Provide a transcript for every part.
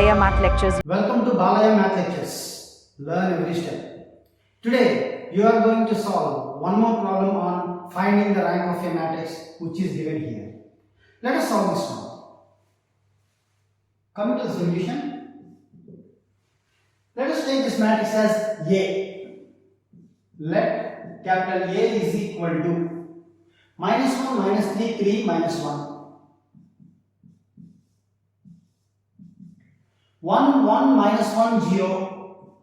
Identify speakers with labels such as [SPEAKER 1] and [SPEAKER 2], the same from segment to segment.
[SPEAKER 1] Balaiah Math Lectures.
[SPEAKER 2] Welcome to Balaiah Math Lectures. Learn every step. Today you are going to solve one more problem on finding the rank of a matrix which is given here. Let us solve this one. Coming to the solution, let us take this matrix as A. Let capital A is equal to minus 1, minus 3, 3, minus 1. 1, 1, minus 1, 0.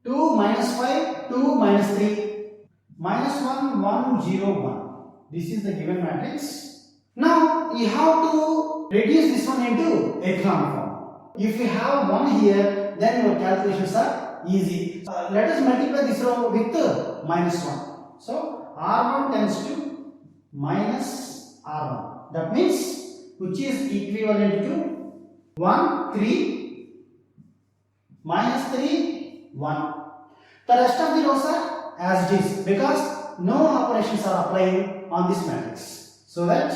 [SPEAKER 2] 2, minus 5, 2, minus 3. Minus 1, 1, 0, 1. This is the given matrix. Now, you have to reduce this one into echelon form. If you have 1 here, then your calculations are easy. Let us multiply this row with minus 1. So, R1 tends to minus R1. That means, which is equivalent to 1, 3, minus 3, 1. The rest of the rows are as it is because no operations are applying on this matrix. So that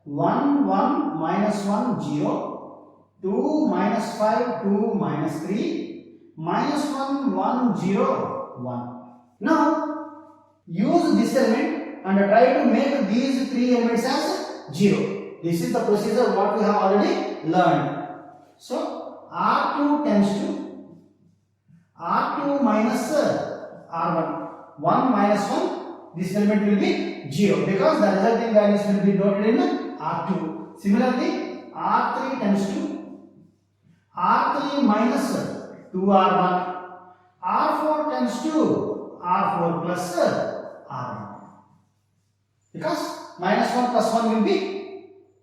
[SPEAKER 2] 1, 1, minus 1, 0, 2, minus 5, 2, minus 3, minus 1, 1, 0, 1. Now, use this element and try to make these three elements as 0. This is the procedure what we have already learned. So, R2 tends to R2 minus R1. 1 minus 1, this element will be 0 because the resulting values will be noted in R2. Similarly, R3 tends to R3 minus 2R1. R4 tends to R4 plus R1 because minus 1 plus 1 will be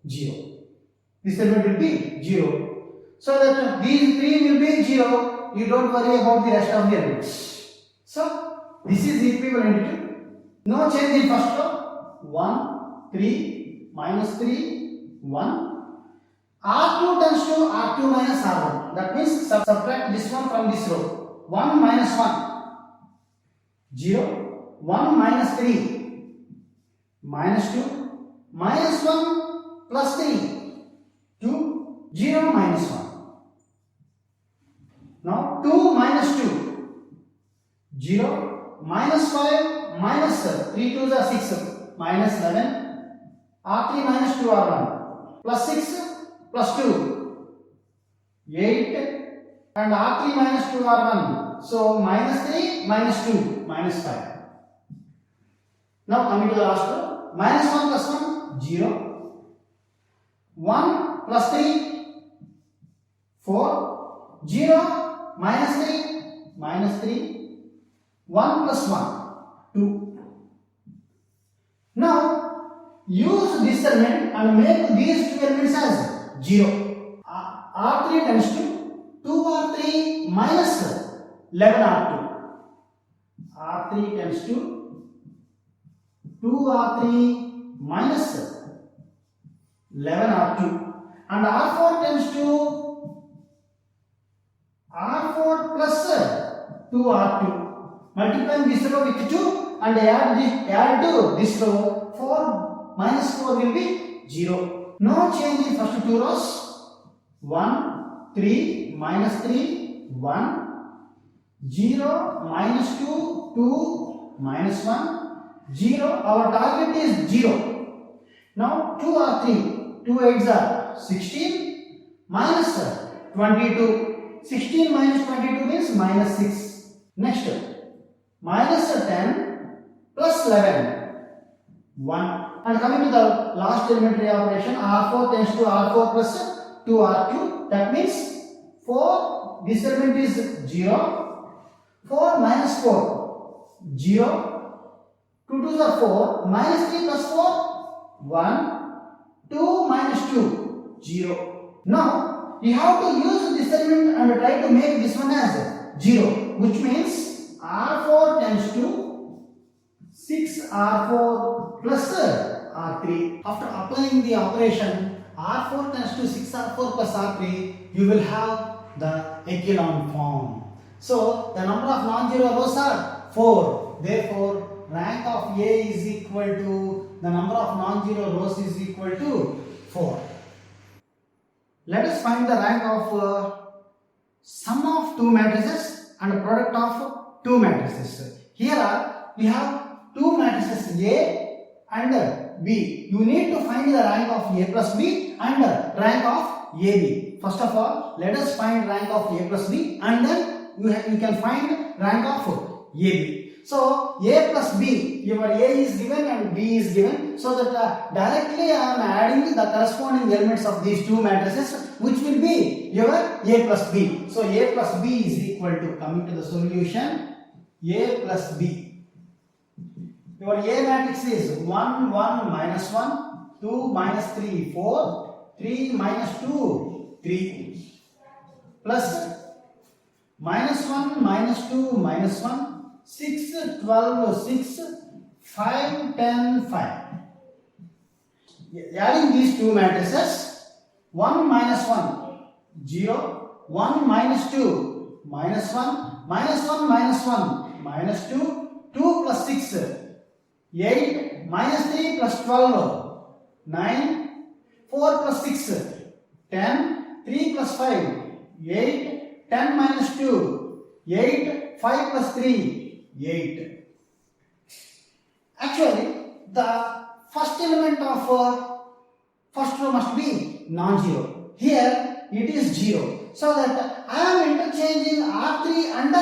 [SPEAKER 2] 0. This element will be 0. So that these three will be 0. You don't worry about the rest of the elements. So this is equivalent to no change in first row. 1, 3, minus 3, 1. R2 tends to R2 minus R1. That means subtract this one from this row. 1 minus 1, 0. 1 minus 3, minus 2. Minus 1 plus 3, 2. 0 minus 1. Now 2 minus 2, 0, minus 5, minus 3 2s are 6, minus 11, R3 minus 2 R1, plus 6, plus 2, 8, and R3 minus 2 R1, so minus 3, minus 2, minus 5. Now coming to the last row, minus 1 plus 1, 0, 1 plus 3, 4, 0, minus 3, minus 3, 1 plus 1, 2. Now, use this element and make these two elements as 0. R3 tends to 2R3 minus 11R2. R3 tends to 2R3 minus 11R2. And R4 tends to R4 plus 2R2. Multiplying this row with 2 and add to this row. 4 minus 4 will be 0. No change in first two rows. 1, 3, minus 3, 1. 0, minus 2, 2, minus 1. 0. Our target is 0. Now 2R3. 2 8s are 16 minus 22. 16 minus 22 means minus 6. Next, minus 10 plus 11, 1. And coming to the last elementary operation, R4 tends to R4 plus 2R2. That means 4, this element is 0. 4 minus 4, 0. 2 2s are 4. Minus 3 plus 4, 1. 2 minus 2, 0. Now, you have to use this element and try to make this one as 0, which means R4 tends to 6R4 plus R3. After applying the operation R4 tends to 6R4 plus R3, you will have the echelon form. So, the number of non-zero rows are 4. Therefore, rank of A is equal to the number of non-zero rows is equal to 4. Let us find the rank of sum of two matrices and product of two matrices. Here we have two matrices A and B. You need to find the rank of A plus B and rank of AB. First of all, let us find rank of A plus B and then you can find rank of AB. So A plus B, your A is given and B is given. So that directly I am adding the corresponding elements of these two matrices, which will be your A plus B. So A plus B is equal to, coming to the solution, A plus B. Your A matrix is 1, 1, minus 1, 2, minus 3, 4, 3, minus 2, 3, plus minus 1, minus 2, minus 1, 6, 12, 6, 5, 10, 5. Adding these two matrices, 1 minus 1, 0, 1 minus 2, minus 1, minus 1, minus 1, minus 2, 2 plus 6, 8, minus 3 plus 12, 9, 4 plus 6, 10, 3 plus 5, 8, 10 minus 2, 8, 5 plus 3, 8. Actually, the first element of first row must be non-zero. Here it is 0. So that I am interchanging R3 and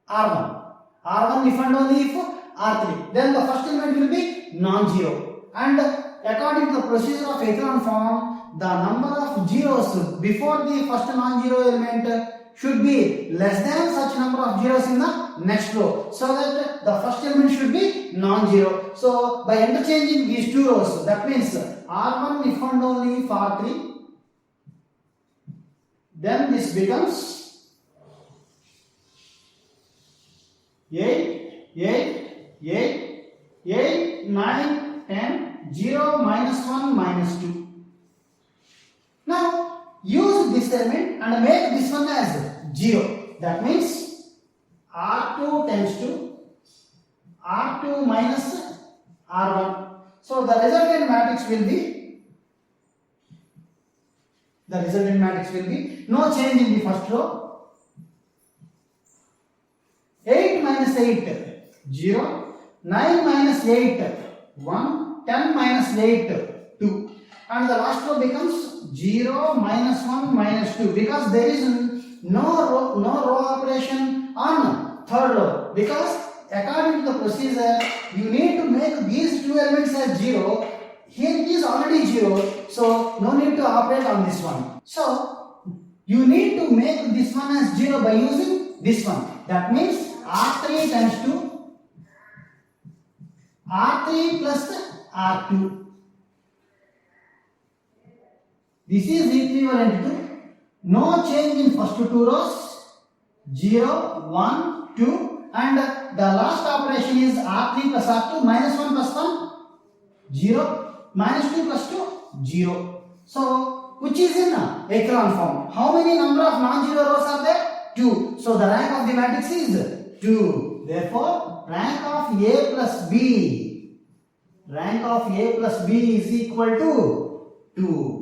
[SPEAKER 2] R1. R1 if and only if R3. Then the first element will be non-zero. And according to the procedure of echelon form, the number of zeros before the first non-zero element should be less than such number of zeros in the next row, so that the first element should be non-zero. So by interchanging these two rows, that means R1 if and only if R3, then this becomes 8, 8, 8, 8, 9, 10, 0, minus 1, minus 2. Now use this element and make this one as 0. That means R2 tends to R2 minus R1. So the resultant matrix will be no change in the first row. 8 minus 8, 0, 9 minus 8, 1, 10 minus 8, 2. And the last row becomes 0, minus 1, minus 2, because there is no row operation on third row, because according to the procedure you need to make these two elements as 0. Here it is already 0, so no need to operate on this one. So you need to make this one as 0 by using this one. That means R3 tends to R3 plus R2. This is equivalent to no change in first two rows, 0, 1, 2, and the last operation is R3 plus R2, minus 1 plus 1, 0, minus 2 plus 2, 0. So, which is in echelon form. How many number of non-zero rows are there? 2. So, the rank of the matrix is 2. Therefore, rank of A plus B is equal to 2.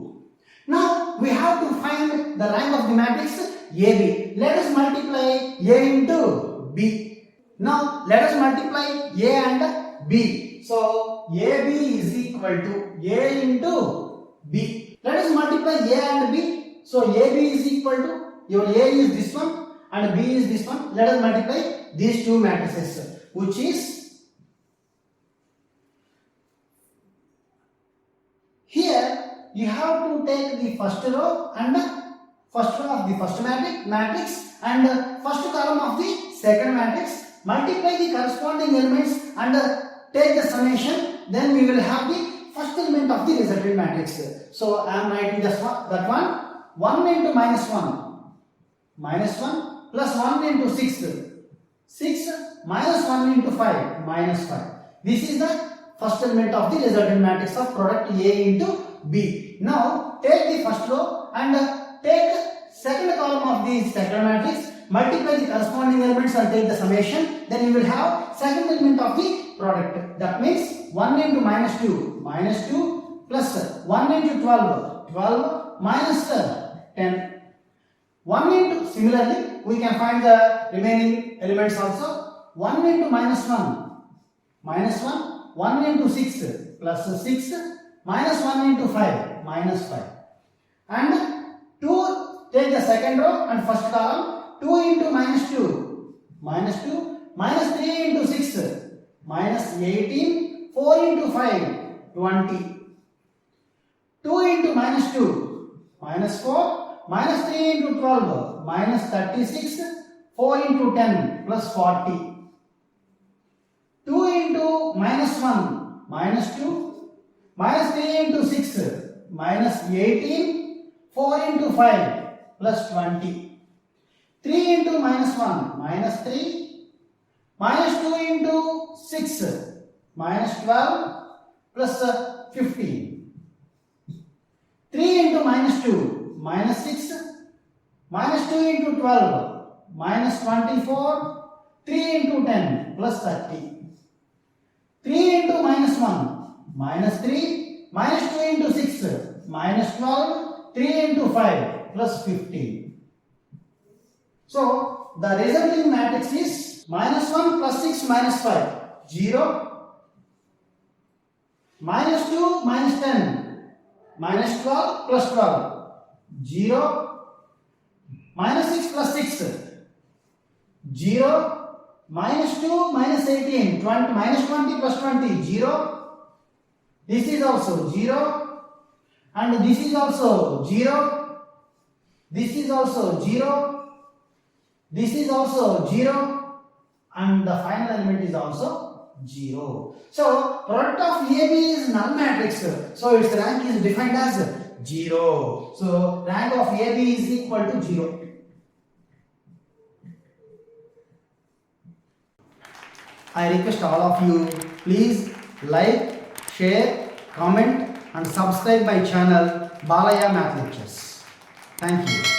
[SPEAKER 2] Now we have to find the rank of the matrix AB. Let us multiply A into B. Now let us multiply A and B. So AB is equal to A into B. Let us multiply A and B. So AB is equal to, your A is this one and B is this one. Let us multiply these two matrices, which is here. You have to take the first row and first row of the first matrix and first column of the second matrix, multiply the corresponding elements and take the summation, then we will have the first element of the resultant matrix. So I am writing that one, 1 into minus 1, minus 1, plus 1 into 6, 6, minus 1 into 5, minus 5. This is the first element of the resultant matrix of product A into B. Now take the first row and take second column of the second matrix, multiply the corresponding elements and take the summation, then you will have second element of the product. That means 1 into minus 2, plus 1 into 12, 12, minus 10. 1 into, similarly, we can find the remaining elements also. 1 into minus 1, minus 1. 1 into 6, plus 6. Minus 1 into 5, minus 5. And 2, take the second row and first column. 2 into minus 2, minus 2. Minus 3 into 6, minus 18. 4 into 5, 20. 2 into minus 2, minus 4. Minus 3 into 12, minus 36. 4 into 10, plus 40. 2 into minus 1, minus 2. Minus 3 into 6, minus 18. 4 into 5, plus 20. 3 into minus 1, minus 3. Minus 2 into 6, minus 12, plus 15. 3 into minus 2, minus 6. Minus 2 into 12, minus 24. 3 into 10, plus 30. 3 into minus 1, minus 3. Minus 2 into 6, minus 12. 3 into 5, plus 15. So, the resulting matrix is minus 1 plus 6 minus 5, 0. Minus 2 minus 10, minus 12 plus 12, 0. Minus 6 plus 6, 0. Minus 2 minus 18, 20, minus 20 plus 20, 0. This is also 0. And this is also 0. This is also 0. This is also 0. And the final element is also 0. So, product of AB is null matrix. So, its rank is defined as 0. So, rank of AB is equal to 0. I request all of you, please like, share, comment and subscribe my channel Balaiah Math Lectures. Thank you.